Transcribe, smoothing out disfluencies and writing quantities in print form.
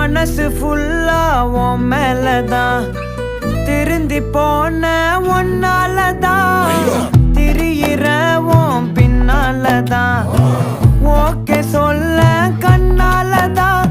மனசு ஃபுல்லா உன் மேலதான் திருந்தி போன ஒன்னாலதான் திரியிற உன் பின்னாலதான் ஓகே சொல்ல கண்ணாலதான்